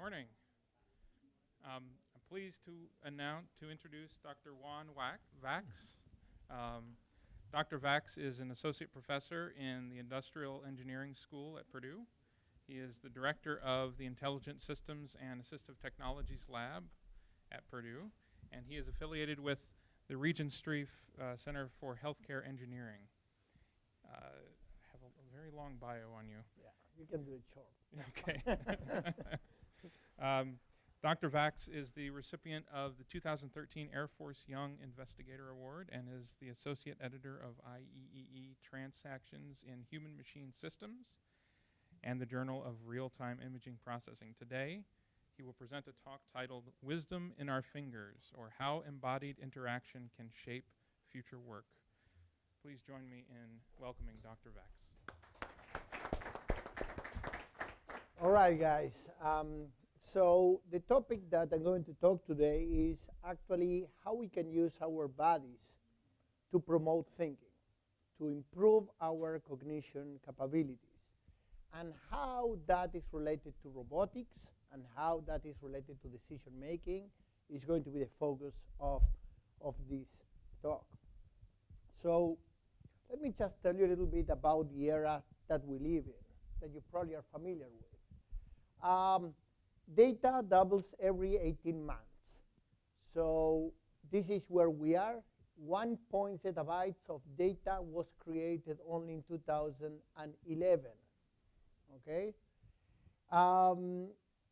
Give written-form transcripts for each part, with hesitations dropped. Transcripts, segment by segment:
morning. I'm pleased to introduce Dr. Juan Wachs. Dr. Wachs is an associate professor in the Industrial Engineering School at Purdue. He is the director of the Intelligent Systems and Assistive Technologies Lab at Purdue, and he is affiliated with the Regent Street Center for Healthcare Engineering. I have a very long bio on you. Yeah, you can do it short. Okay. Dr. Wachs is the recipient of the 2013 Air Force Young Investigator Award and is the associate editor of IEEE Transactions in Human-Machine Systems and the Journal of Real-Time Imaging Processing. Today, he will present a talk titled Wisdom in Our Fingers, or How Embodied Interaction Can Shape Future Work. Please join me in welcoming Dr. Wachs. All right, guys. So the topic that I'm going to talk today is actually how we can use our bodies to promote thinking, to improve our cognition capabilities, and how that is related to robotics and how that is related to decision making is going to be the focus of this talk. So let me just tell you a little bit about the era that we live in, that you probably are familiar with. Data doubles every 18 months. So this is where we are. 1 zettabytes of data was created only in 2011. Okay?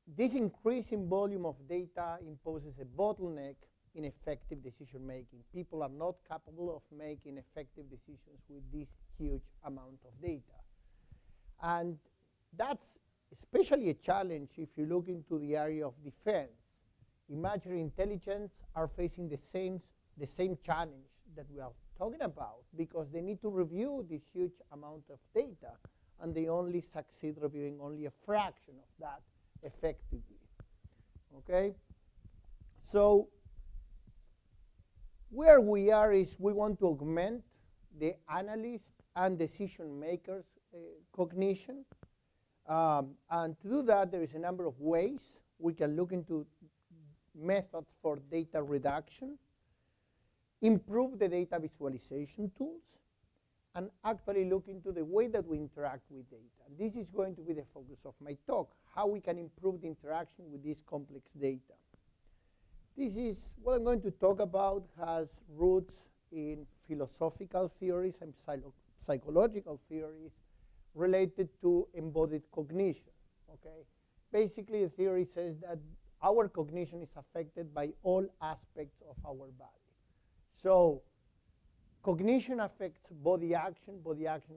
This increase in volume of data imposes a bottleneck in effective decision making. People are not capable of making effective decisions with this huge amount of data. And that's especially a challenge if you look into the area of defense. Imaginary intelligence are facing the same challenge that we are talking about because they need to review this huge amount of data and they only succeed reviewing only a fraction of that effectively. Okay? So where we are is we want to augment the analyst and decision makers' cognition. And to do that, there is a number of ways. We can look into methods for data reduction, improve the data visualization tools, and actually look into the way that we interact with data. This is going to be the focus of my talk, how we can improve the interaction with this complex data. This is what I'm going to talk about has roots in philosophical theories and psychological theories related to embodied cognition. Okay? Basically, the theory says that our cognition is affected by all aspects of our body. So cognition affects body action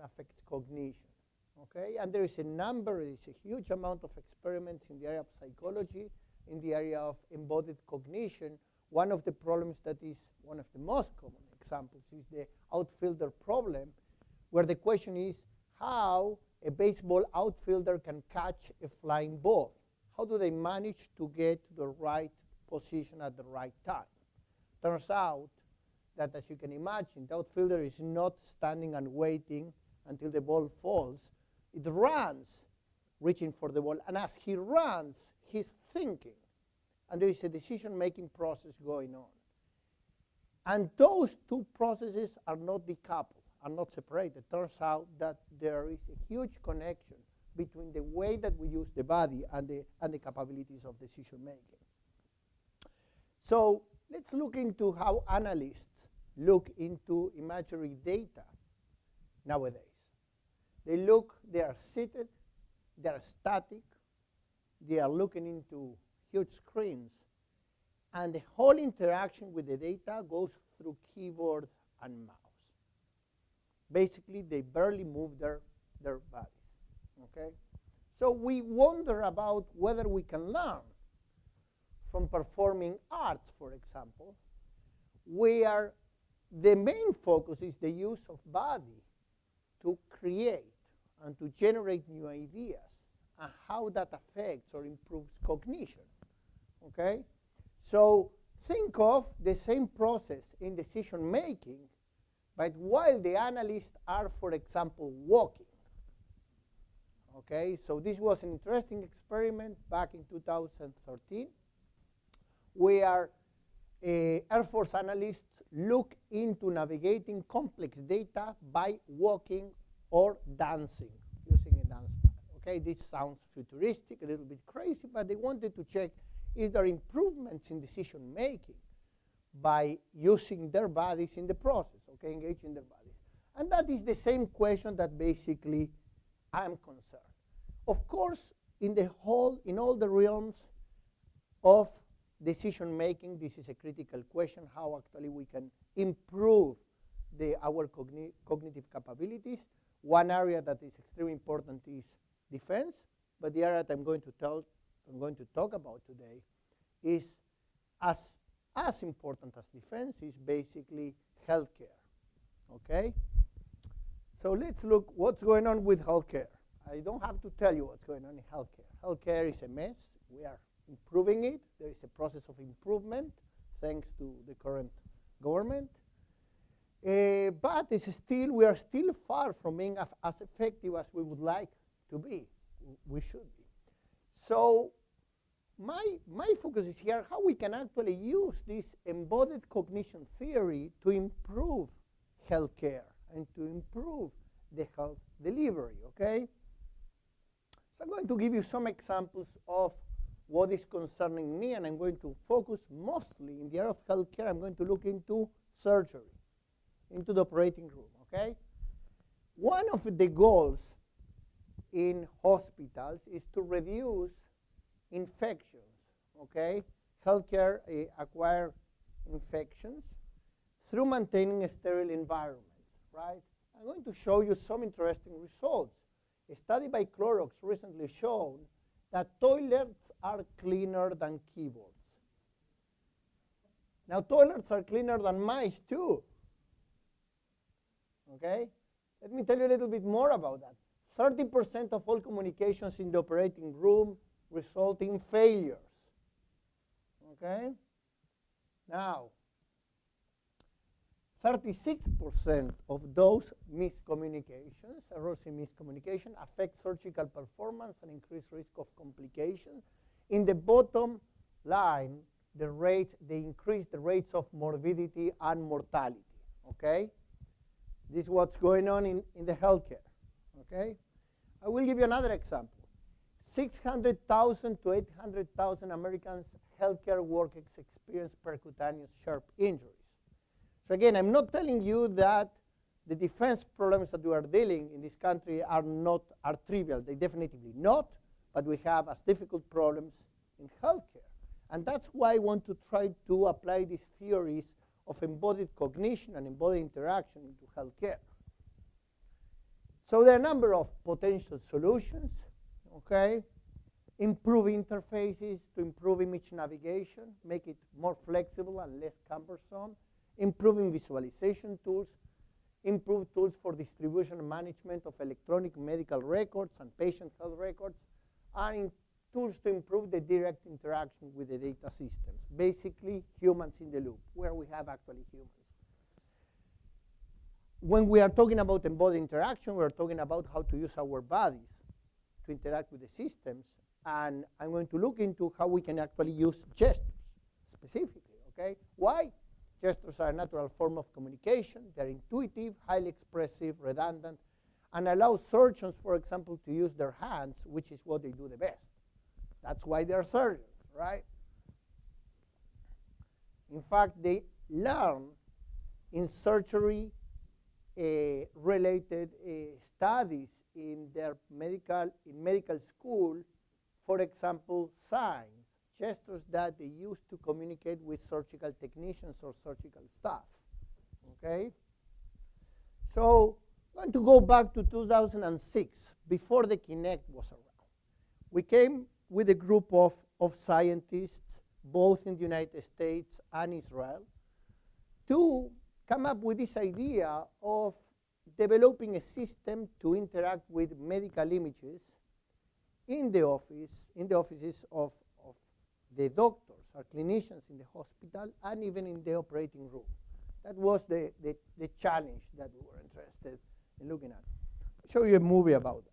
affects cognition. Okay? And there is a huge amount of experiments in the area of psychology, in the area of embodied cognition. One of the problems that is one of the most common examples is the outfielder problem, where the question is how a baseball outfielder can catch a flying ball. How do they manage to get to the right position at the right time? Turns out that, as you can imagine, the outfielder is not standing and waiting until the ball falls. It runs, reaching for the ball. And as he runs, he's thinking. And there is a decision-making process going on. And those two processes are not decoupled, are not separated. It turns out that there is a huge connection between the way that we use the body and the capabilities of decision making. So let's look into how analysts look into imaginary data nowadays. They are seated, they are static, they are looking into huge screens, and the whole interaction with the data goes through keyboard and mouse. Basically, they barely move their bodies. Okay? So we wonder about whether we can learn from performing arts, for example, where the main focus is the use of body to create and to generate new ideas and how that affects or improves cognition. Okay? So think of the same process in decision making, but while the analysts are, for example, walking. Okay, so this was an interesting experiment back in 2013, where Air Force analysts look into navigating complex data by walking or dancing, using a dance pad. Okay, this sounds futuristic, a little bit crazy, but they wanted to check if there are improvements in decision making by using their bodies in the process, okay, engaging their bodies. And that is the same question that basically I'm concerned. Of course, in all the realms of decision making, this is a critical question, how actually we can improve our cognitive capabilities. One area that is extremely important is defense, but the area that I'm going to talk about today is as important as defense is basically healthcare. Okay? So let's look what's going on with healthcare. I don't have to tell you what's going on in healthcare. Healthcare is a mess. We are improving it. There is a process of improvement thanks to the current government. But we are still far from being as effective as we would like to be. We should be. So my focus is here how we can actually use this embodied cognition theory to improve healthcare and to improve the health delivery, okay? So I'm going to give you some examples of what is concerning me, and I'm going to focus mostly in the area of healthcare. I'm going to look into surgery, into the operating room, okay? One of the goals in hospitals is to reduce infections, okay? Healthcare acquire infections through maintaining a sterile environment, right? I'm going to show you some interesting results. A study by Clorox recently showed that toilets are cleaner than keyboards. Now, toilets are cleaner than mice, too. Okay? Let me tell you a little bit more about that. 30% of all communications in the operating room result in failures. Okay? Now, 36% of those miscommunications, errors in miscommunication, affect surgical performance and increase risk of complications. In the bottom line, they increase the rates of morbidity and mortality. Okay? This is what's going on in the healthcare. Okay? I will give you another example. 600,000 to 800,000 Americans healthcare workers experience percutaneous sharp injuries. So again, I'm not telling you that the defense problems that we are dealing in this country are trivial. They definitely not, but we have as difficult problems in healthcare. And that's why I want to try to apply these theories of embodied cognition and embodied interaction into healthcare. So there are a number of potential solutions, okay? Improve interfaces to improve image navigation, make it more flexible and less cumbersome. Improving visualization tools, improve tools for distribution and management of electronic medical records and patient health records, and tools to improve the direct interaction with the data systems. Basically, humans in the loop, where we have actually humans. When we are talking about embodied interaction, we are talking about how to use our bodies to interact with the systems, and I'm going to look into how we can actually use gestures specifically, okay? Why? Gestures are a natural form of communication. They're intuitive, highly expressive, redundant, and allow surgeons, for example, to use their hands, which is what they do the best. That's why they're surgeons, right? In fact, they learn in surgery related studies in their medical school, for example, signs, gestures that they use to communicate with surgical technicians or surgical staff, okay? So I'm going to go back to 2006, before the Kinect was around. We came with a group of scientists, both in the United States and Israel, to come up with this idea of developing a system to interact with medical images in the offices of the doctors or clinicians in the hospital and even in the operating room. That was the challenge that we were interested in looking at. I'll show you a movie about that.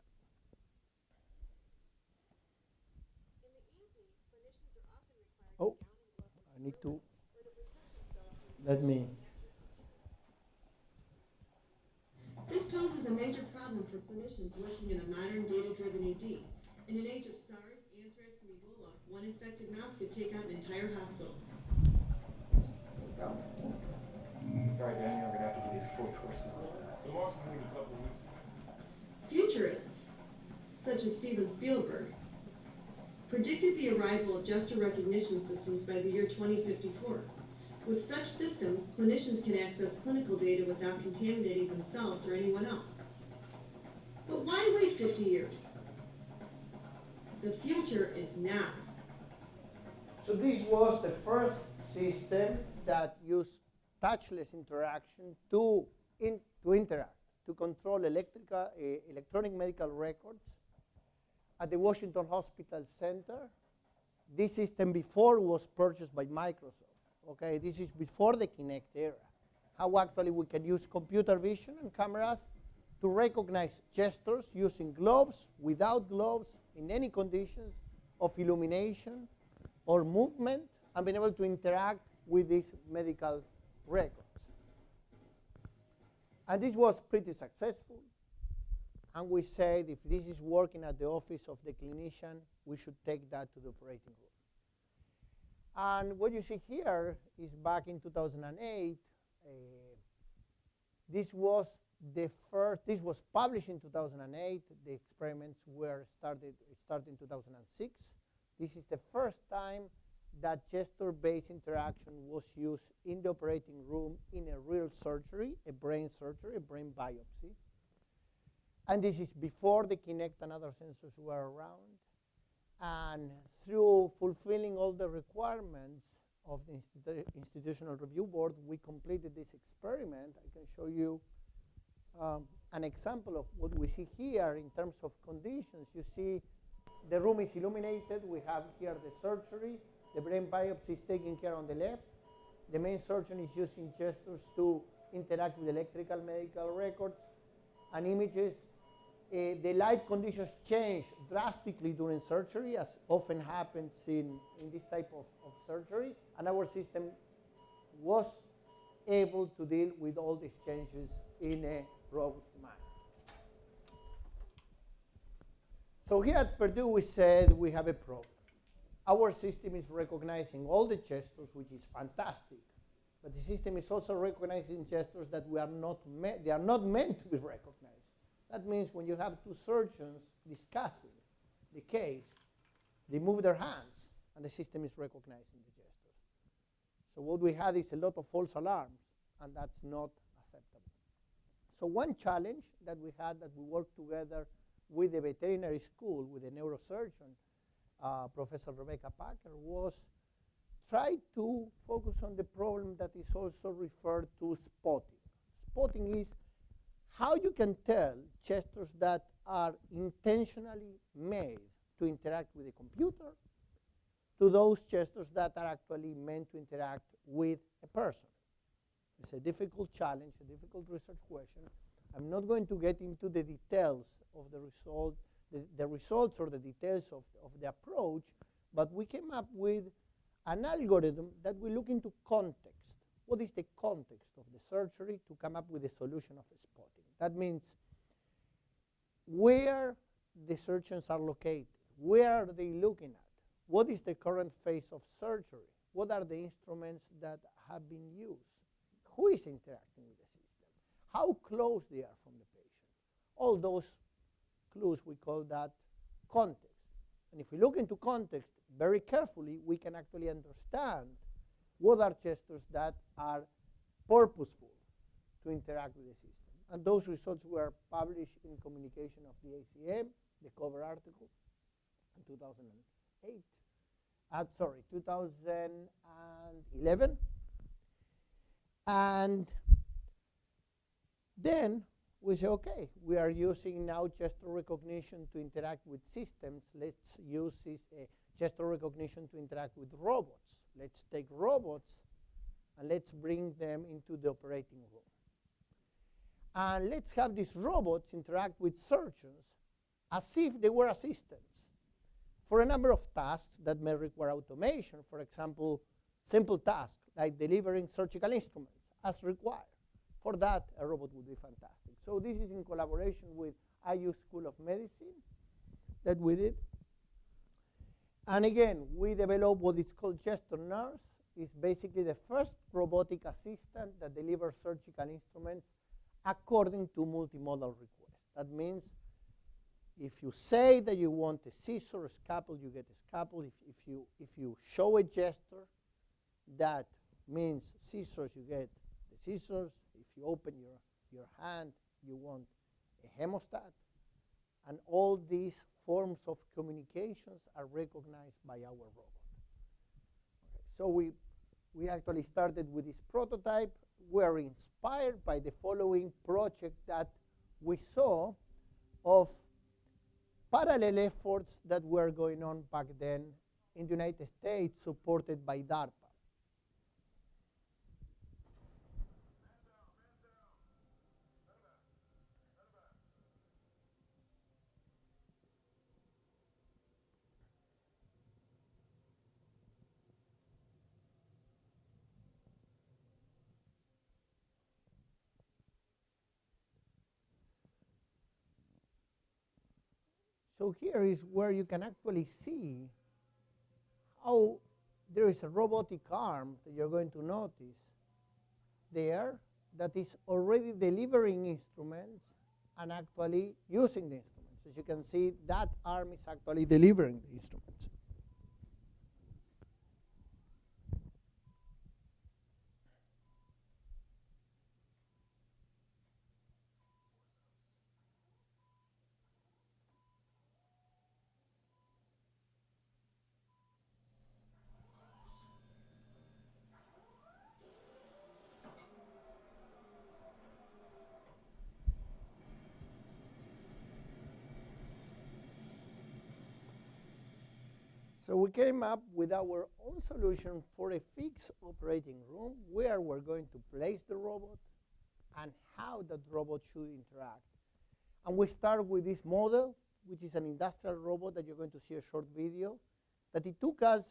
I need to, let me. This poses a major problem for clinicians working in a modern data-driven ED. In an age of SARS, anthrax, and Ebola, one infected mouse could take out an entire hospital. Sorry, Daniel, we're gonna have to give you the full tour. The last one was a couple of weeks ago. Futurists, such as Steven Spielberg, predicted the arrival of gesture recognition systems by the year 2054. With such systems, clinicians can access clinical data without contaminating themselves or anyone else. But why wait 50 years? The future is now. So this was the first system that used touchless interaction to interact, to control electronic medical records at the Washington Hospital Center. This system before was purchased by Microsoft. Okay, this is before the Kinect era. How actually we can use computer vision and cameras to recognize gestures using gloves, without gloves, in any conditions of illumination or movement, and being able to interact with these medical records. And this was pretty successful. And we said if this is working at the office of the clinician, we should take that to the operating room. And what you see here is back in 2008. This was published in 2008. The experiments were started in 2006. This is the first time that gesture-based interaction was used in the operating room in a real surgery, a brain biopsy. And this is before the Kinect and other sensors were around. And through fulfilling all the requirements of the Institutional Review Board, we completed this experiment. I can show you an example of what we see here in terms of conditions. You see the room is illuminated. We have here the surgery. The brain biopsy is taken care on the left. The main surgeon is using gestures to interact with electrical medical records and images. The light conditions change drastically during surgery, as often happens in this type of surgery, and our system was able to deal with all these changes in a robust manner. So here at Purdue, we said we have a problem. Our system is recognizing all the gestures, which is fantastic, but the system is also recognizing gestures that they are not meant to be recognized. That means when you have two surgeons discussing the case, they move their hands, and the system is recognizing the gestures. So what we had is a lot of false alarms, and that's not acceptable. So one challenge that we had, that we worked together with the veterinary school, with the neurosurgeon, Professor Rebecca Packer, was try to focus on the problem that is also referred to spotting. Spotting is how you can tell gestures that are intentionally made to interact with a computer to those gestures that are actually meant to interact with a person. It's a difficult challenge, a difficult research question. I'm not going to get into the details of the results or the details of the approach, but we came up with an algorithm that will look into context. What is the context of the surgery to come up with a solution of spotting? That means where the surgeons are located, where are they looking at, what is the current phase of surgery, what are the instruments that have been used, who is interacting with the system, how close they are from the patient. All those clues, we call that context. And if we look into context very carefully, we can actually understand what are gestures that are purposeful to interact with the system. And those results were published in Communication of the ACM, the cover article, in 2011. And then we say, okay, we are using now gesture recognition to interact with systems. Let's use this gesture recognition to interact with robots. Let's take robots and let's bring them into the operating room. And let's have these robots interact with surgeons as if they were assistants for a number of tasks that may require automation. For example, simple tasks like delivering surgical instruments as required. For that, a robot would be fantastic. So this is in collaboration with IU School of Medicine that we did. And again, we developed what is called Gesture Nurse. It's basically the first robotic assistant that delivers surgical instruments according to multimodal requests. That means if you say that you want a scissor, a scalpel, you get a scalpel. If you show a gesture, that means scissors, you get the scissors. If you open your hand, you want a hemostat. And all these forms of communications are recognized by our robot. Okay, so we actually started with this prototype. We are inspired by the following project that we saw of parallel efforts that were going on back then in the United States, supported by DARPA. So here is where you can actually see how there is a robotic arm that you're going to notice there that is already delivering instruments and actually using the instruments. As you can see, that arm is actually delivering the instruments. So we came up with our own solution for a fixed operating room where we're going to place the robot and how that robot should interact. And we start with this model, which is an industrial robot that you're going to see a short video, that it took us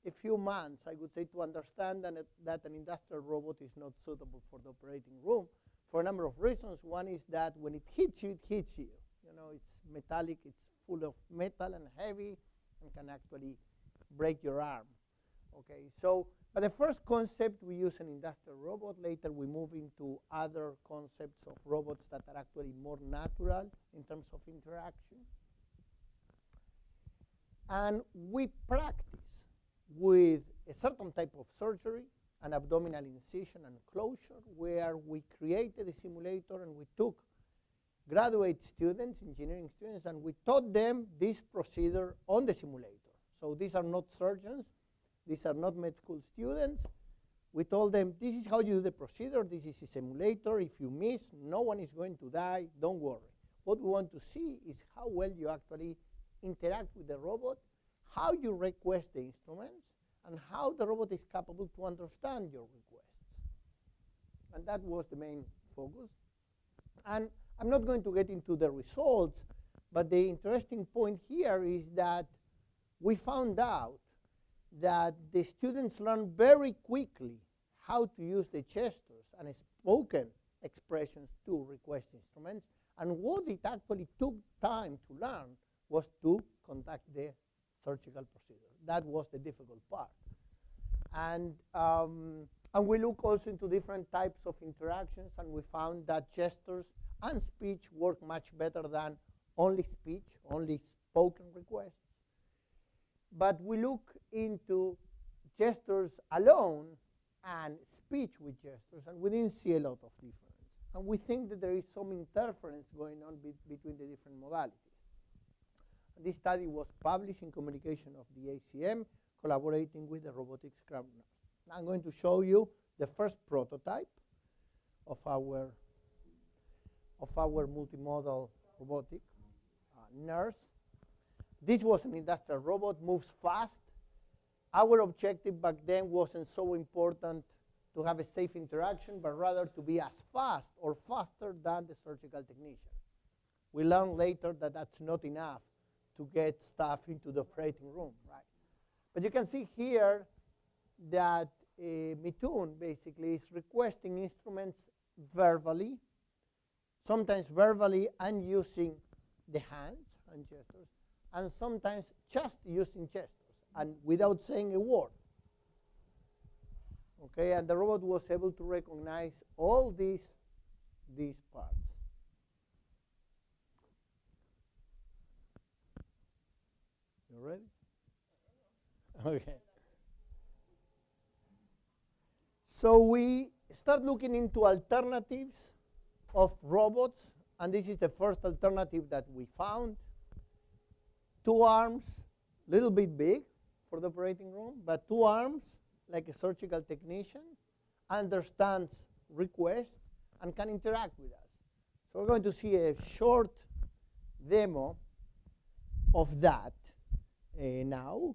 a few months, I would say, to understand that an industrial robot is not suitable for the operating room for a number of reasons. One is that when it hits you, it hits you. You know, it's metallic, it's full of metal and heavy, and can actually break your arm. Okay, so, but the first concept, we use an industrial robot. Later, we move into other concepts of robots that are actually more natural in terms of interaction. And we practice with a certain type of surgery, an abdominal incision and closure, where we created a simulator and we took graduate students, engineering students, and we taught them this procedure on the simulator. So these are not surgeons. These are not med school students. We told them, this is how you do the procedure. This is a simulator. If you miss, no one is going to die. Don't worry. What we want to see is how well you actually interact with the robot, how you request the instruments, and how the robot is capable to understand your requests. And that was the main focus. And I'm not going to get into the results, but the interesting point here is that we found out that the students learn very quickly how to use the gestures and spoken expressions to request instruments. And what it actually took time to learn was to conduct the surgical procedure. That was the difficult part. And we look also into different types of interactions, and we found that gestures and speech work much better than only speech, only spoken requests. But we look into gestures alone and speech with gestures, and we didn't see a lot of difference. And we think that there is some interference going on between the different modalities. And this study was published in Communication of the ACM, collaborating with the robotics scrum nurse. Now I'm going to show you the first prototype of our multimodal robotic nurse. This was an industrial robot, moves fast. Our objective back then wasn't so important to have a safe interaction, but rather to be as fast or faster than the surgical technician. We learned later that that's not enough to get stuff into the operating room, right? But you can see here that Mitun basically is requesting instruments verbally, sometimes verbally and using the hands and gestures, and sometimes just using gestures and without saying a word. Okay, and the robot was able to recognize all these parts. You ready? Okay. So we start looking into alternatives of robots, and this is the first alternative that we found. 2 arms, a little bit big for the operating room, but 2 arms, like a surgical technician, understands requests and can interact with us. So we're going to see a short demo of that now,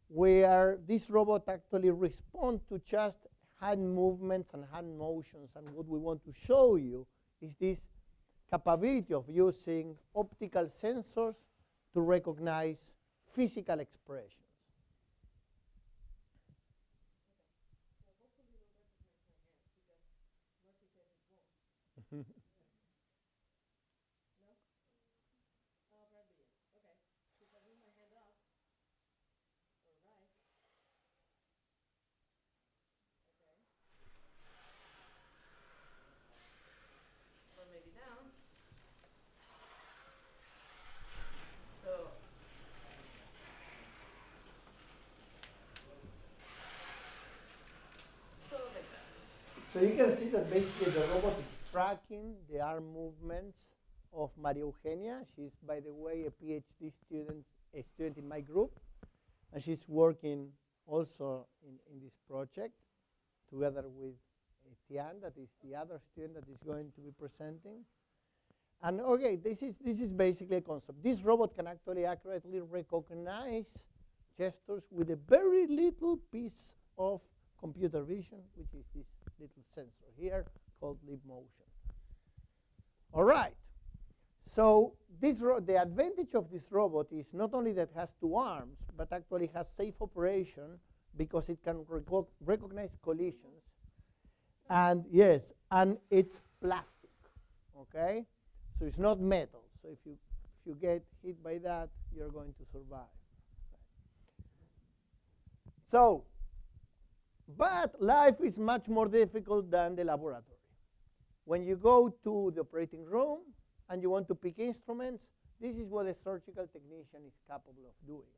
where this robot actually responds to just hand movements and hand motions. And what we want to show you is this capability of using optical sensors to recognize physical expressions. So you can see that basically the robot is tracking the arm movements of Maria Eugenia. She's, by the way, a PhD student, in my group, and she's working also in this project together with Tian, that is the other student that is going to be presenting. And okay, this is basically a concept. This robot can actually accurately recognize gestures with a very little piece of computer vision, which is this little sensor here called lip motion. All right. So the advantage of this robot is not only that it has 2 arms, but actually has safe operation because it can recognize collisions. And yes, and it's plastic, okay? So it's not metal. So if you get hit by that, you're going to survive. So, but life is much more difficult than the laboratory. When you go to the operating room and you want to pick instruments, this is what a surgical technician is capable of doing.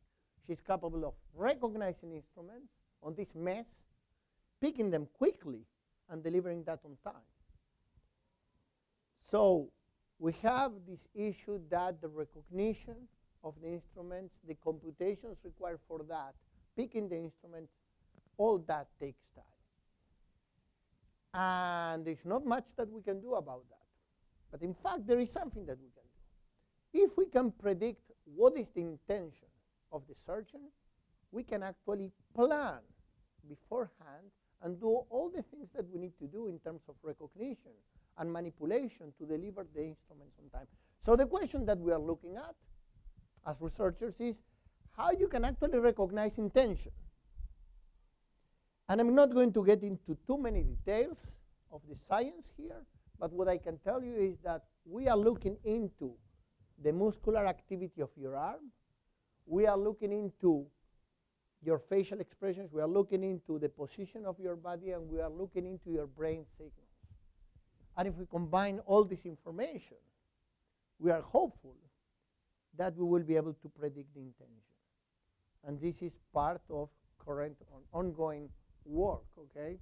She's capable of recognizing instruments on this mess, picking them quickly, and delivering that on time. So we have this issue that the recognition of the instruments, the computations required for that, picking the instruments, all that takes time. And there's not much that we can do about that. But in fact, there is something that we can do. If we can predict what is the intention of the surgeon, we can actually plan beforehand and do all the things that we need to do in terms of recognition and manipulation to deliver the instruments on time. So the question that we are looking at as researchers is how you can actually recognize intention. And I'm not going to get into too many details of the science here, but what I can tell you is that we are looking into the muscular activity of your arm. We are looking into your facial expressions. We are looking into the position of your body, and we are looking into your brain signals. And if we combine all this information, we are hopeful that we will be able to predict the intention. And this is part of current ongoing work, okay?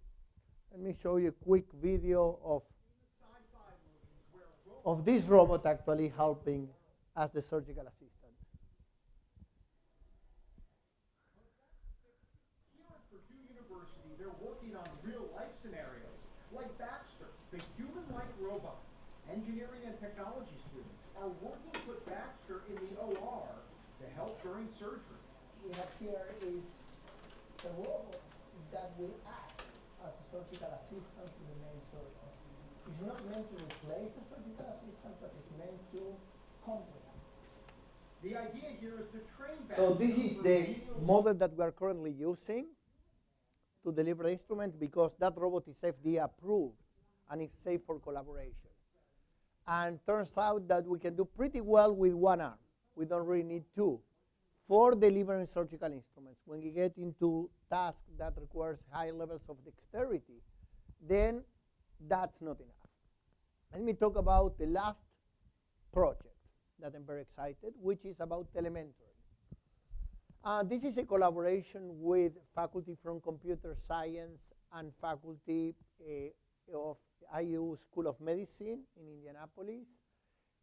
Let me show you a quick video of this robot actually helping as the surgical assistant. Here at Purdue University, they're working on real-life scenarios, like Baxter, the human-like robot. Engineering and technology students are working to put Baxter in the OR to help during surgery. We have here is the robot that will act as a surgical assistant to the main surgeon. It's not meant to replace the surgical assistant, but it's meant to complement. The idea here is to train Baxter. So this is the model that we are currently using to deliver the instrument because that robot is FDA approved and it's safe for collaboration. And turns out that we can do pretty well with one arm. We don't really need two for delivering surgical instruments. When you get into tasks that requires high levels of dexterity, then that's not enough. Let me talk about the last project that I'm very excited, which is about telementoring. This is a collaboration with faculty from computer science and faculty of IU School of Medicine in Indianapolis.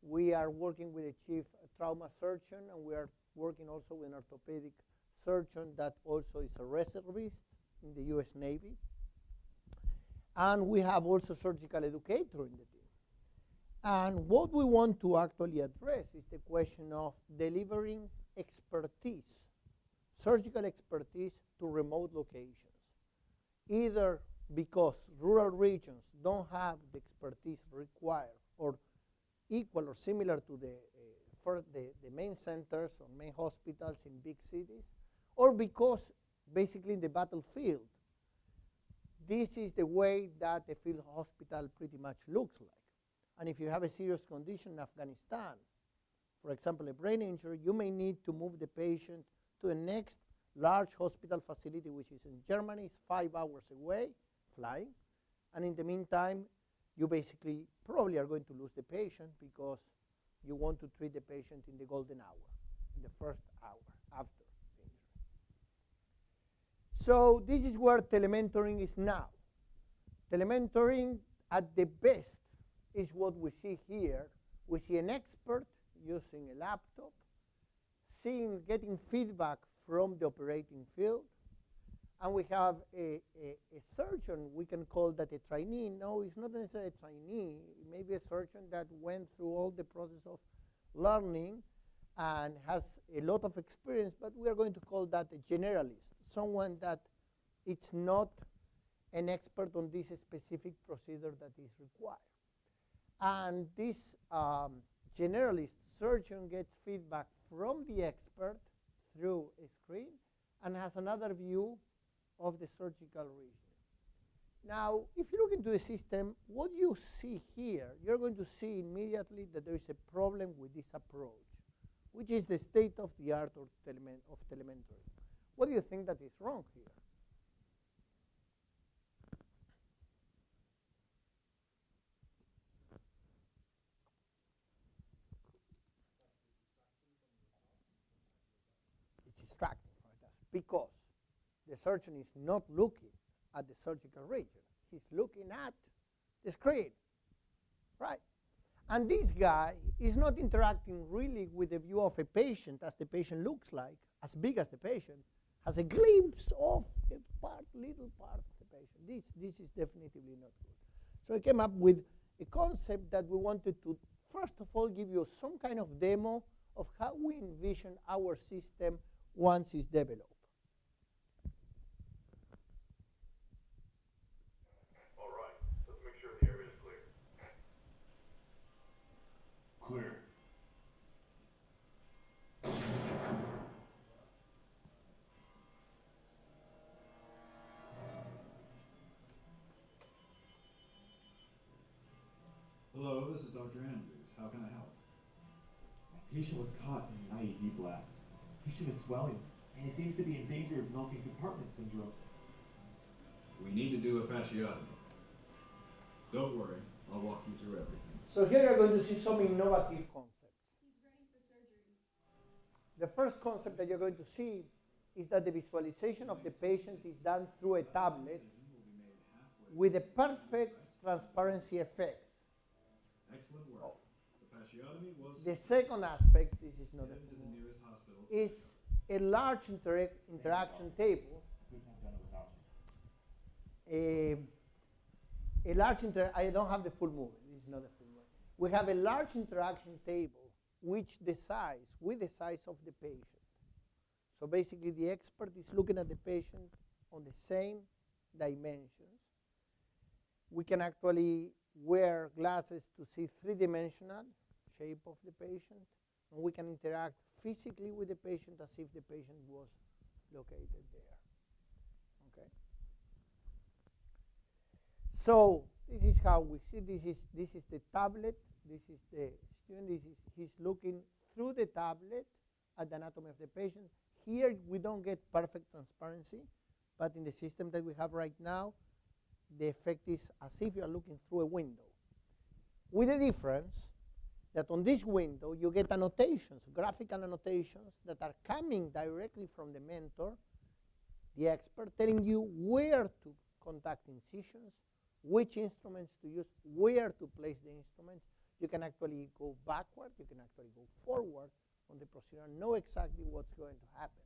We are working with a chief trauma surgeon, and we are working also with an orthopedic surgeon that also is a reservist in the US Navy. And we have also surgical educator in the team. And what we want to actually address is the question of delivering expertise, surgical expertise to remote locations, either because rural regions don't have the expertise required or equal or similar to the main centers or main hospitals in big cities, or because basically in the battlefield, this is the way that a field hospital pretty much looks like. And if you have a serious condition in Afghanistan, for example, a brain injury, you may need to move the patient to the next large hospital facility, which is in Germany. It's 5 hours away, flying. And in the meantime, you basically probably are going to lose the patient because you want to treat the patient in the golden hour, in the first hour after the injury. So this is where telementoring is now. Telementoring at the best is what we see here. We see an expert using a laptop, getting feedback from the operating field, and we have a surgeon. We can call that a trainee. No, it's not necessarily a trainee. It may be a surgeon that went through all the process of learning and has a lot of experience, but we are going to call that a generalist, someone that it's not an expert on this specific procedure that is required. And this generalist surgeon gets feedback from the expert through a screen and has another view of the surgical region. Now, if you look into the system, what you see here, you're going to see immediately that there is a problem with this approach, which is the state of the art of telementoring. What do you think that is wrong here? It's distracting for us because the surgeon is not looking at the surgical region. He's looking at the screen, right? And this guy is not interacting really with the view of a patient as the patient looks like, as big as the patient, has a glimpse of a little part of the patient. This is definitively not good. So I came up with a concept that we wanted to, first of all, give you some kind of demo of how we envision our system once it's developed. All right, let's make sure the area is clear. Clear. Hello, this is Dr. Andrews. How can I help? That patient was caught in an IED blast. Patient is swelling, and he seems to be in danger of developing compartment syndrome. We need to do a fasciotomy. Don't worry, I'll walk you through everything. So here you're going to see some innovative concepts. He's ready for surgery. The first concept that you're going to see is that the visualization of the patient is done through a tablet with a perfect transparency effect. Excellent work. The fasciotomy was The second aspect, this is not headed to the nearest hospital. is a large interaction table. Couldn't have done it without you. I don't have the full movie. This is not a full movie. We have a large interaction table with the size of the patient. So basically the expert is looking at the patient on the same dimensions. We can actually wear glasses to see three-dimensional shape of the patient, and we can interact physically with the patient as if the patient was located there. Okay. So this is how we see. This is the tablet. This is the student. He's looking through the tablet at the anatomy of the patient. Here we don't get perfect transparency, but in the system that we have right now, the effect is as if you are looking through a window. With the difference that on this window you get annotations, graphical annotations that are coming directly from the mentor, the expert, telling you where to conduct incisions, which instruments to use, where to place the instruments. You can actually go backward, you can actually go forward on the procedure and know exactly what's going to happen.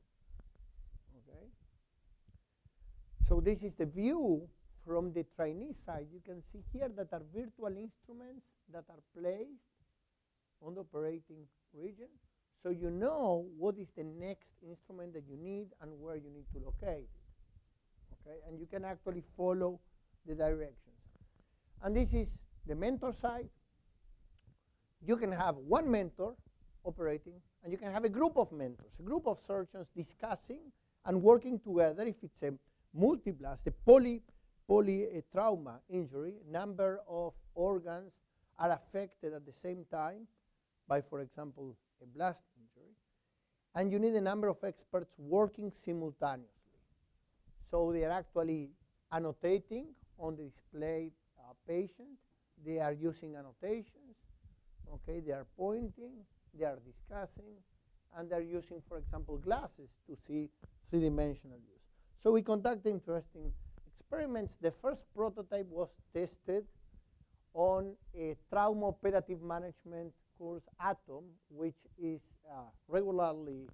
Okay? So this is the view from the trainee side. You can see here that are virtual instruments that are placed on the operating region. So you know what is the next instrument that you need and where you need to locate it. Okay? And you can actually follow the directions. And this is the mentor side. You can have one mentor operating, and you can have a group of mentors, a group of surgeons discussing and working together. If it's a multiblast, a trauma injury, number of organs are affected at the same time by, for example, a blast injury. And you need a number of experts working simultaneously. So they are actually annotating on the displayed patient. They are using annotations. Okay, they are pointing, they are discussing, and they're using, for example, glasses to see three-dimensional use. So we conduct interesting experiments. The first prototype was tested on a trauma operative management course, ATOM, which is regularly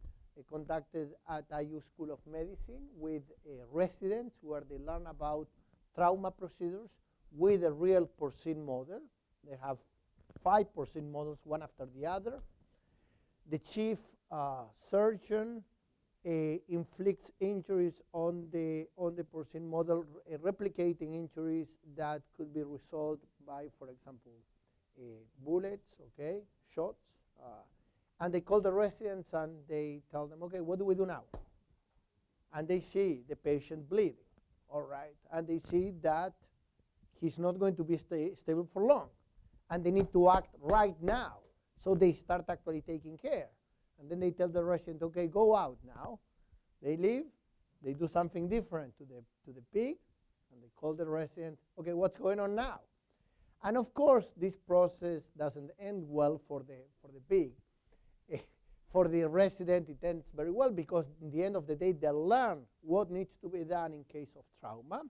conducted at IU School of Medicine with residents where they learn about trauma procedures with a real porcine model. They have 5 porcine models, one after the other. The chief surgeon inflicts injuries on the porcine model, replicating injuries that could be resolved by, for example, bullets, okay, shots. And they call the residents and they tell them, okay, what do we do now? And they see the patient bleeding, all right? And they see that he's not going to be stable for long. And they need to act right now. So they start actually taking care. And then they tell the resident, okay, go out now. They leave. They do something different to the pig. And they call the resident, okay, what's going on now? And of course, this process doesn't end well for the pig. For the resident, it ends very well because in the end of the day, they learn what needs to be done in case of trauma.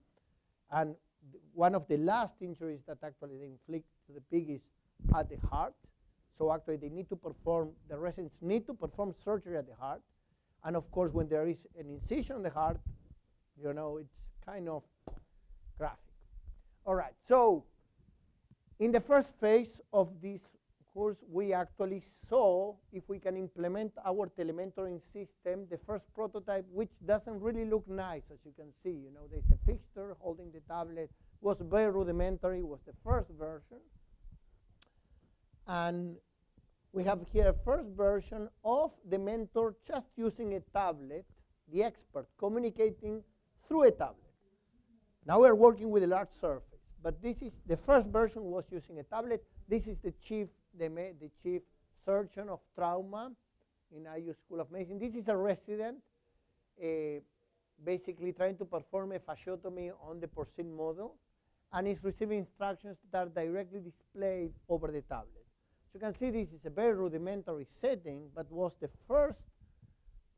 And one of the last injuries that actually they inflict to the pig is at the heart. So actually they need to perform, the residents need to perform surgery at the heart. And of course, when there is an incision on the heart, you know, it's kind of graphic. All right, so in the first phase of this course, we actually saw if we can implement our telementoring system, the first prototype, which doesn't really look nice, as you can see. You know, there's a fixture holding the tablet, was very rudimentary, was the first version. And we have here a first version of the mentor just using a tablet, the expert communicating through a tablet. Now we're working with a large surface, but this is the first version was using a tablet. This is the chief surgeon of trauma in IU School of Medicine. This is a resident basically trying to perform a fasciotomy on the porcine model, and is receiving instructions that are directly displayed over the tablet. So you can see this is a very rudimentary setting, but was the first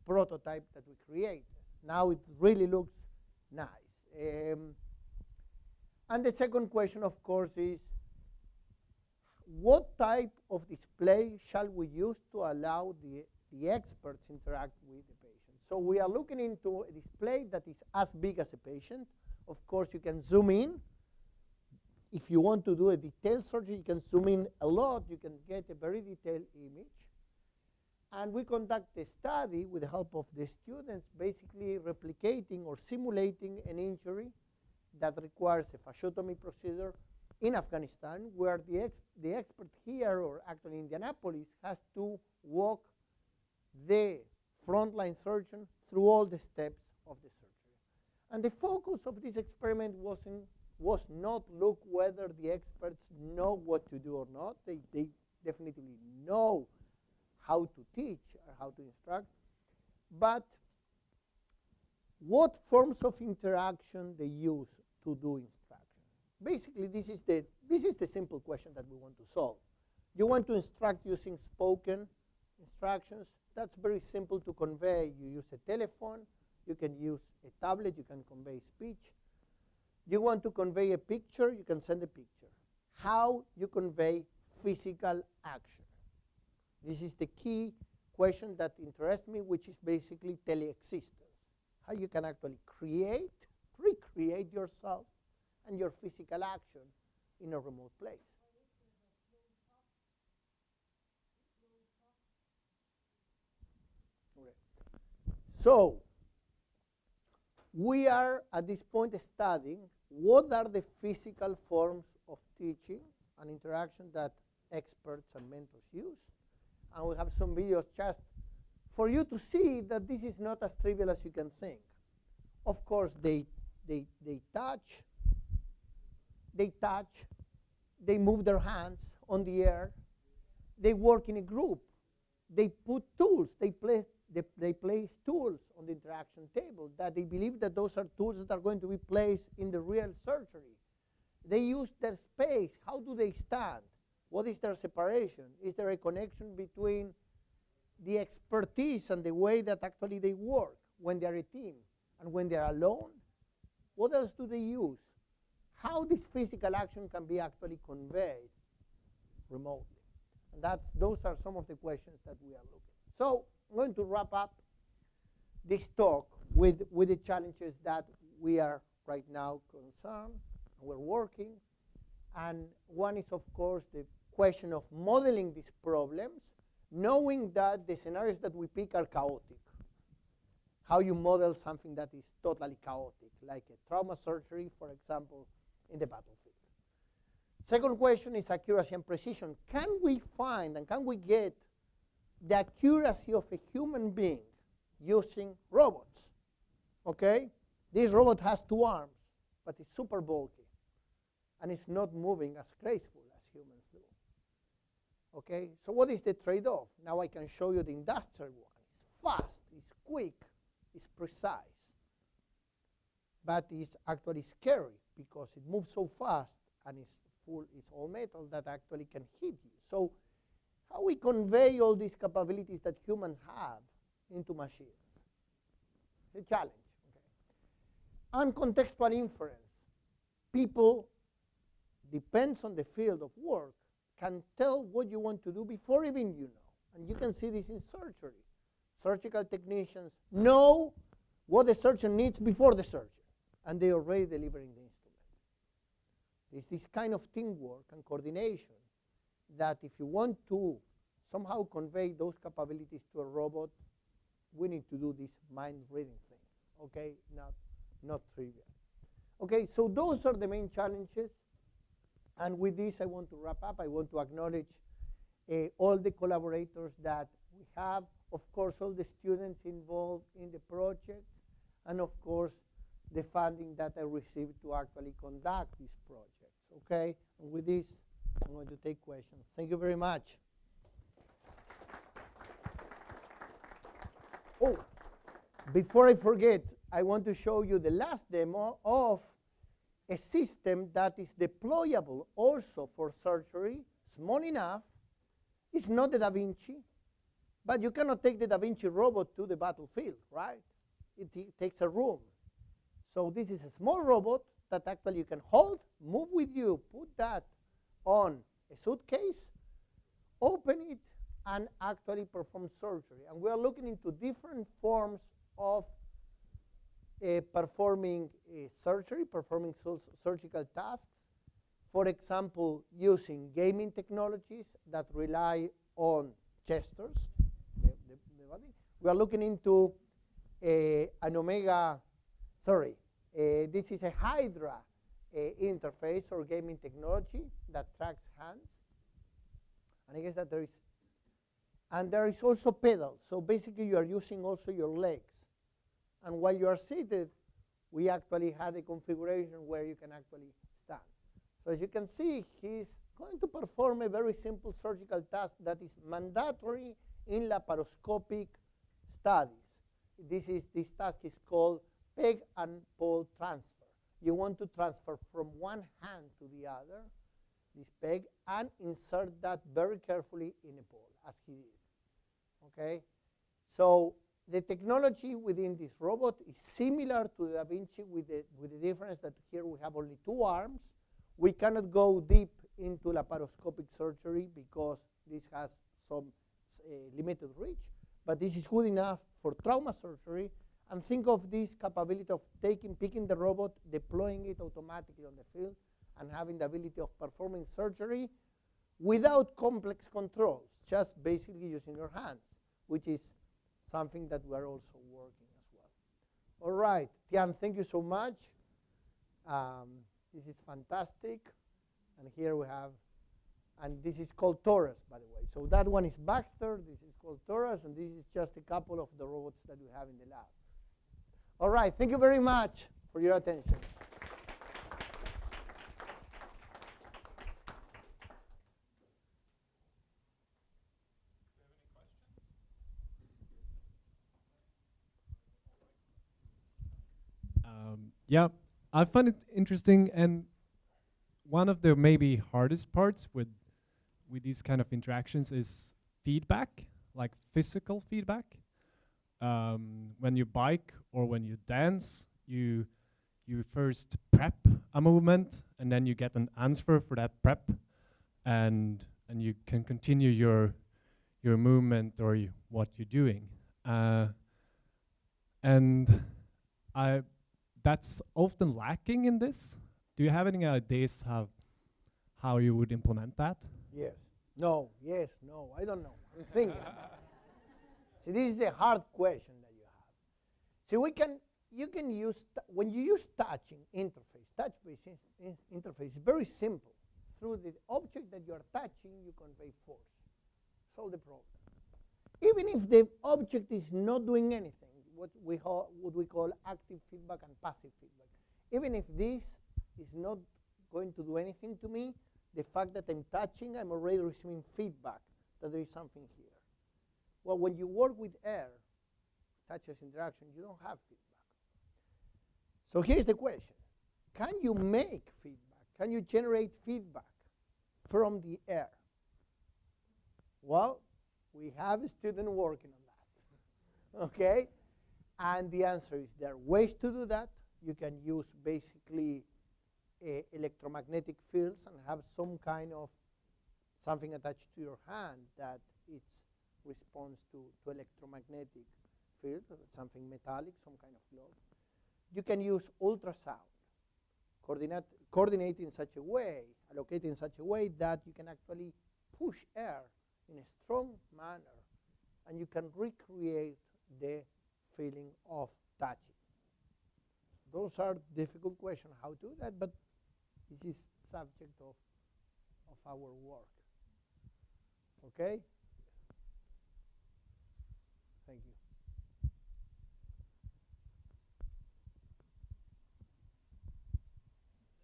prototype that we created. Now it really looks nice. And the second question, of course, is what type of display shall we use to allow the experts interact with the patient? So we are looking into a display that is as big as a patient. Of course, you can zoom in. If you want to do a detailed surgery, you can zoom in a lot. You can get a very detailed image. And we conduct a study with the help of the students, basically replicating or simulating an injury that requires a fasciotomy procedure in Afghanistan, where the expert here, or actually in Indianapolis, has to walk the frontline surgeon through all the steps of the surgery. And the focus of this experiment was in was not look whether the experts know what to do or not. They definitely know how to teach or how to instruct. But what forms of interaction they use to do instruction? Basically, this is the simple question that we want to solve. You want to instruct using spoken instructions. That's very simple to convey. You use a telephone. You can use a tablet. You can convey speech. You want to convey a picture. You can send a picture. How you convey physical action. This is the key question that interests me, which is basically teleexistence. How you can actually recreate yourself and your physical action in a remote place. Okay. So, we are at this point studying what are the physical forms of teaching and interaction that experts and mentors use. And we have some videos just for you to see that this is not as trivial as you can think. Of course, they touch, they move their hands on the air, they work in a group, they put tools, they place tools on the interaction table that they believe that those are tools that are going to be placed in the real surgery. They use their space. How do they stand? What is their separation? Is there a connection between the expertise and the way that actually they work when they are a team and when they are alone? What else do they use? How this physical action can be actually conveyed remotely? And those are some of the questions that we are looking at. So I'm going to wrap up this talk with the challenges that we are right now concerned and we're working. And one is, of course, the question of modeling these problems, knowing that the scenarios that we pick are chaotic. How you model something that is totally chaotic, like a trauma surgery, for example, in the battlefield. Second question is accuracy and precision. Can we find and can we get the accuracy of a human being using robots? Okay? This robot has 2 arms, but it's super bulky. And it's not moving as graceful as humans do. Okay? So what is the trade-off? Now I can show you the industrial one. It's fast, it's quick, it's precise. But it's actually scary because it moves so fast and it's all metal that actually can hit you. So how we convey all these capabilities that humans have into machines? It's a challenge. Okay? And contextual inference. People, depends on the field of work, can tell what you want to do before even you know. And you can see this in surgery. Surgical technicians know what the surgeon needs before the surgeon, and they're already delivering the instrument. It's this kind of teamwork and coordination that if you want to somehow convey those capabilities to a robot, we need to do this mind-reading thing, okay? Not trivial. Okay, so those are the main challenges. And with this, I want to wrap up. I want to acknowledge all the collaborators that we have, of course, all the students involved in the projects, and of course, the funding that I received to actually conduct these projects, okay? And with this, I'm going to take questions. Thank you very much. Oh, before I forget, I want to show you the last demo of a system that is deployable also for surgery, small enough. It's not the Da Vinci, but you cannot take the Da Vinci robot to the battlefield, right? It takes a room. So this is a small robot that actually you can hold, move with you, put that on a suitcase, open it, and actually perform surgery. And we are looking into different forms of performing surgery, performing surgical tasks. For example, using gaming technologies that rely on gestures, the body. We are looking into an Omega, this is a Hydra interface or gaming technology that tracks hands. And I guess that there is also pedals. So basically you are using also your legs. And while you are seated, we actually had a configuration where you can actually stand. So as you can see, he's going to perform a very simple surgical task that is mandatory in laparoscopic studies. This task is called peg and pole transfer. You want to transfer from one hand to the other, this peg, and insert that very carefully in a pole, as he did. Okay? So the technology within this robot is similar to the Da Vinci with the difference that here we have only 2 arms. We cannot go deep into laparoscopic surgery because this has some limited reach, but this is good enough for trauma surgery. And think of this capability of picking the robot, deploying it automatically on the field, and having the ability of performing surgery without complex controls, just basically using your hands, which is something that we're also working as well. All right, Tian, thank you so much. This is fantastic. And here we have, and this is called Taurus, by the way. So that one is Baxter, this is called Taurus, and this is just a couple of the robots that we have in the lab. All right, thank you very much for your attention. Yeah, I find it interesting, and one of the maybe hardest parts with these kind of interactions is feedback, like physical feedback. When you bike or when you dance, you first prep a movement, and then you get an answer for that prep, and you can continue your movement or what you're doing. And that's often lacking in this. Do you have any ideas how you would implement that? Yes. No. Yes. No. I don't know. I'm thinking about it. See, this is a hard question that you have. See, you can use, when you use touching interface, touch-based interface, it's very simple. Through the object that you are touching, you convey force. Solve the problem. Even if the object is not doing anything, what we call active feedback and passive feedback. Even if this is not going to do anything to me, the fact that I'm touching, I'm already receiving feedback that there is something here. Well, when you work with air, touchless interaction, you don't have feedback. So here's the question. Can you make feedback? Can you generate feedback from the air? Well, we have a student working on that. Okay? And the answer is there are ways to do that. You can use basically electromagnetic fields and have some kind of something attached to your hand that it responds to electromagnetic field, something metallic, some kind of globe. You can use ultrasound, coordinate in such a way, allocate in such a way that you can actually push air in a strong manner, and you can recreate the feeling of touching. Those are difficult questions how to do that, but this is subject of our work. Okay? Thank you.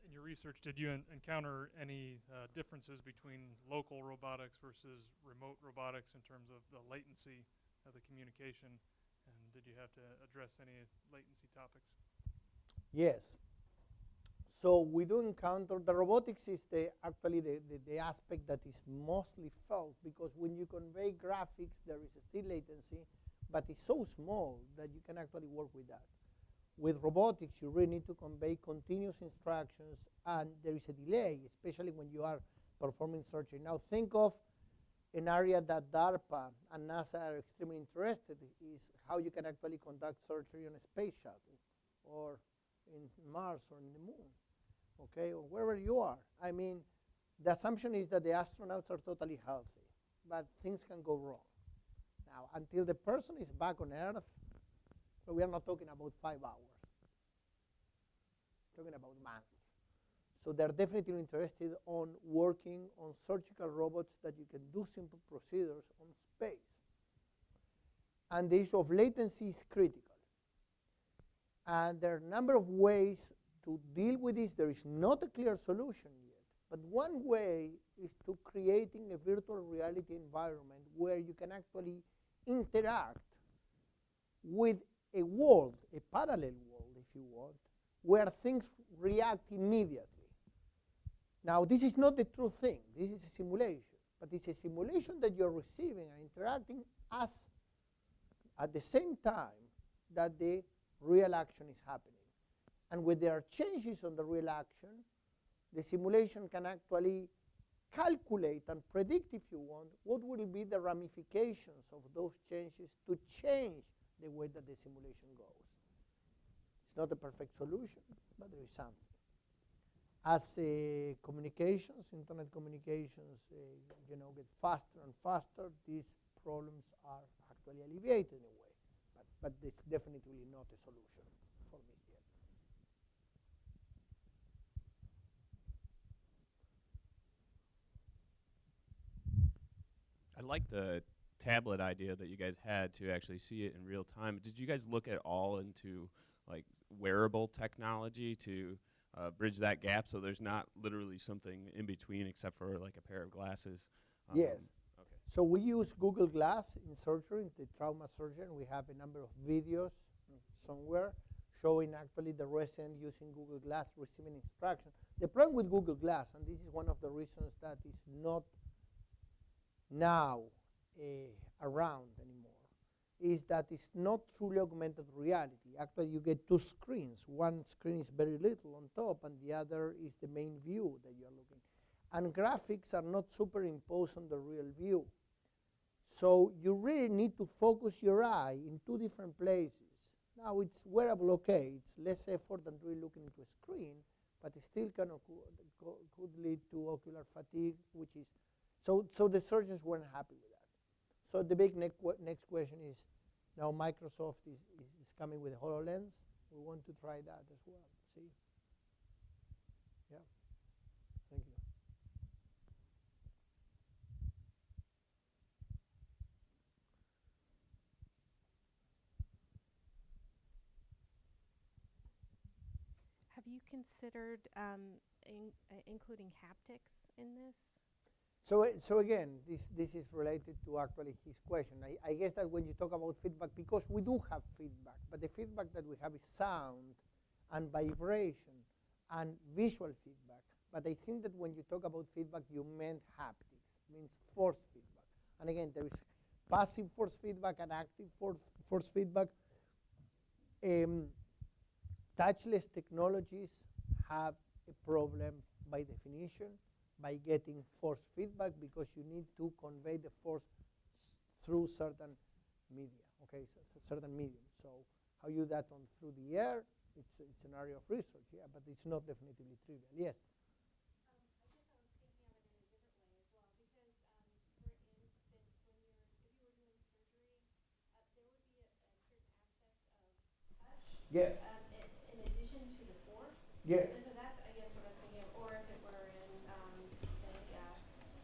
In your research, did you encounter any differences between local robotics versus remote robotics in terms of the latency of the communication? And did you have to address any latency topics? Yes. So we do encounter, the robotics is actually the aspect that is mostly felt, because when you convey graphics, there is still latency, but it's so small that you can actually work with that. With robotics, you really need to convey continuous instructions, and there is a delay, especially when you are performing surgery. Now think of an area that DARPA and NASA are extremely interested in, is how you can actually conduct surgery on a space shuttle, or in Mars, or in the moon, okay, or wherever you are. I mean, the assumption is that the astronauts are totally healthy, but things can go wrong. Now, until the person is back on Earth, so we are not talking about 5 hours, we're talking about months. So they're definitely interested on working on surgical robots that you can do simple procedures on space. And the issue of latency is critical. And there are a number of ways to deal with this. There is not a clear solution yet. But one way is to creating a virtual reality environment where you can actually interact with a world, a parallel world, if you want, where things react immediately. Now, this is not the true thing. This is a simulation. But it's a simulation that you're receiving and interacting as at the same time that the real action is happening. And when there are changes on the real action, the simulation can actually calculate and predict, if you want, what will be the ramifications of those changes to change the way that the simulation goes. It's not a perfect solution, but there is something. As communications, internet communications, get faster and faster, these problems are actually alleviated in a way. But it's definitely not a solution for me yet. I like the tablet idea that you guys had to actually see it in real time. Did you guys look at all into like wearable technology to bridge that gap so there's not literally something in between except for like a pair of glasses? Yes. Okay. So we use Google Glass in surgery, in the trauma surgery. We have a number of videos somewhere showing actually the resident using Google Glass receiving instruction. The problem with Google Glass, and this is one of the reasons that is not now around anymore, is that it's not truly augmented reality. Actually, you get two screens. One screen is very little on top, and the other is the main view that you're looking. And graphics are not superimposed on the real view. So you really need to focus your eye in two different places. Now, it's wearable, okay. It's less effort than really looking into a screen, but it still could lead to ocular fatigue, which is so the surgeons weren't happy with that. So the big next question is, now Microsoft is coming with HoloLens. We want to try that as well. See? Yeah. Thank you. Have you considered including haptics in this? So again, this is related to actually his question. I guess that when you talk about feedback, because we do have feedback, but the feedback that we have is sound and vibration and visual feedback. But I think that when you talk about feedback, you meant haptics, means force feedback. And again, there is passive force feedback and active force feedback. Touchless technologies have a problem by definition by getting force feedback because you need to convey the force through certain media, okay, so certain medium. So how you do that through the air, it's an area of research, yeah, but it's not definitively trivial. Yes? Yeah. In addition to the force? Yeah. And so that's, I guess, what I was thinking of, or if it were in,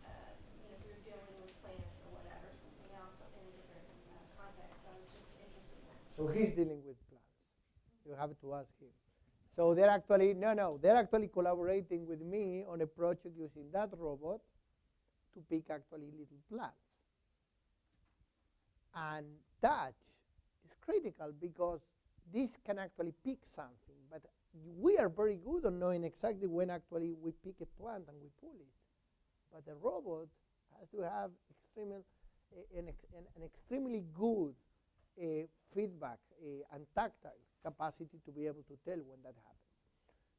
say, if you're dealing with plants or whatever, something else in a different context. So I was just interested in that. So he's dealing with plants. You have to ask him. So they're actually, they're actually collaborating with me on a project using that robot to pick actually little plants. And touch is critical because this can actually pick something, but we are very good on knowing exactly when actually we pick a plant and we pull it. But the robot has to have an extremely good feedback and tactile capacity to be able to tell when that happens.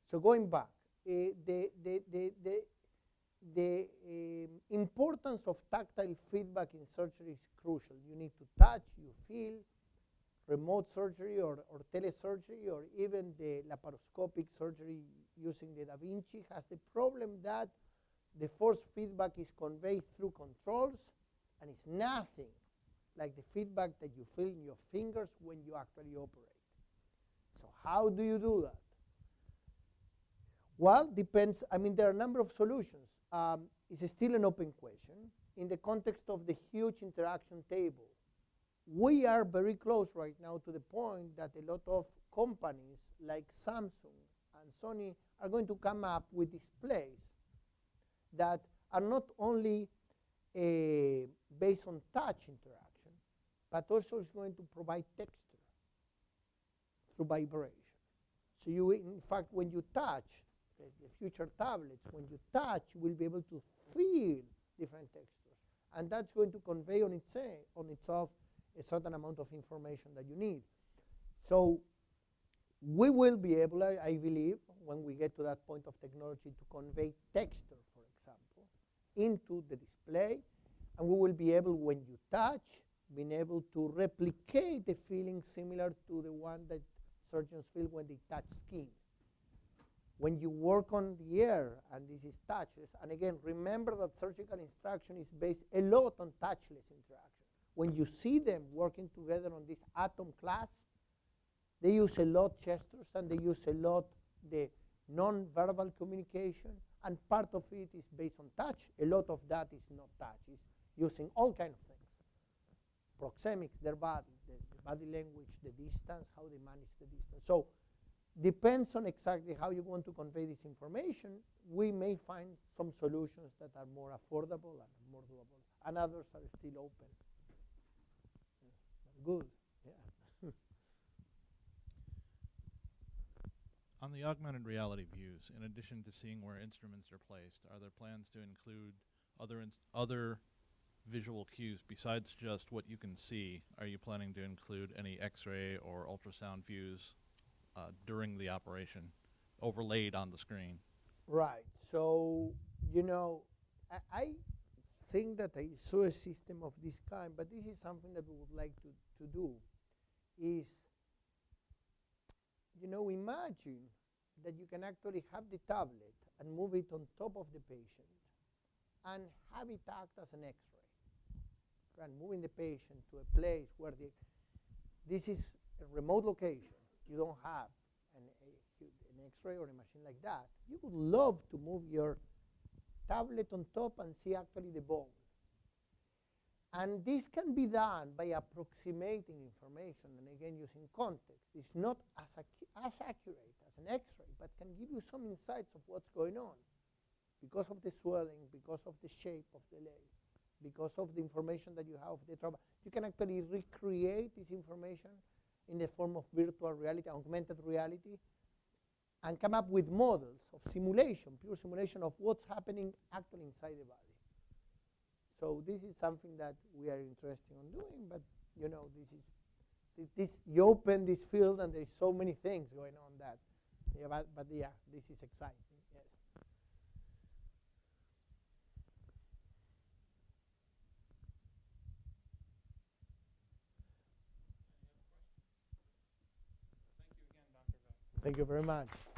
So going back, the importance of tactile feedback in surgery is crucial. You need to touch, you feel. Remote surgery or telesurgery or even the laparoscopic surgery using the Da Vinci has the problem that the force feedback is conveyed through controls and it's nothing like the feedback that you feel in your fingers when you actually operate. So how do you do that? Well, depends. I mean, there are a number of solutions. It's still an open question. In the context of the huge interaction table, we are very close right now to the point that a lot of companies like Samsung and Sony are going to come up with displays that are not only based on touch interaction, but also is going to provide texture through vibration. So you, in fact, when you touch, the future tablets, when you touch, you will be able to feel different textures. And that's going to convey on itself a certain amount of information that you need. So we will be able, I believe, when we get to that point of technology, to convey texture, for example, into the display. And we will be able, when you touch, being able to replicate the feeling similar to the one that surgeons feel when they touch skin. When you work on the air, and this is touchless, and again, remember that surgical instruction is based a lot on touchless interaction. When you see them working together on this atom class, they use a lot gestures, and they use a lot the non-verbal communication, and part of it is based on touch. A lot of that is not touch. It's using all kinds of things. Proxemics, their body, the body language, the distance, how they manage the distance. So depends on exactly how you want to convey this information. We may find some solutions that are more affordable and more doable, and others are still open. Good, yeah. On the augmented reality views, in addition to seeing where instruments are placed, are there plans to include other visual cues besides just what you can see? Are you planning to include any X-ray or ultrasound views during the operation, overlaid on the screen? Right. So, you know, I think that I saw a system of this kind, but this is something that we would like to do, is, you know, imagine that you can actually have the tablet and move it on top of the patient and have it act as an X-ray. And moving the patient to a place where this is a remote location. You don't have an X-ray or a machine like that. You would love to move your tablet on top and see actually the bone. And this can be done by approximating information, and again using context. It's not as accurate as an X-ray, but can give you some insights of what's going on because of the swelling, because of the shape of the leg, because of the information that you have of the trauma. You can actually recreate this information in the form of virtual reality, augmented reality, and come up with models of simulation, pure simulation of what's happening actually inside the body. So this is something that we are interested in doing, but you know, you open this field and there's so many things going on that, yeah, but yeah, this is exciting, yes. Thank you again, Dr. Vachs. Thank you very much.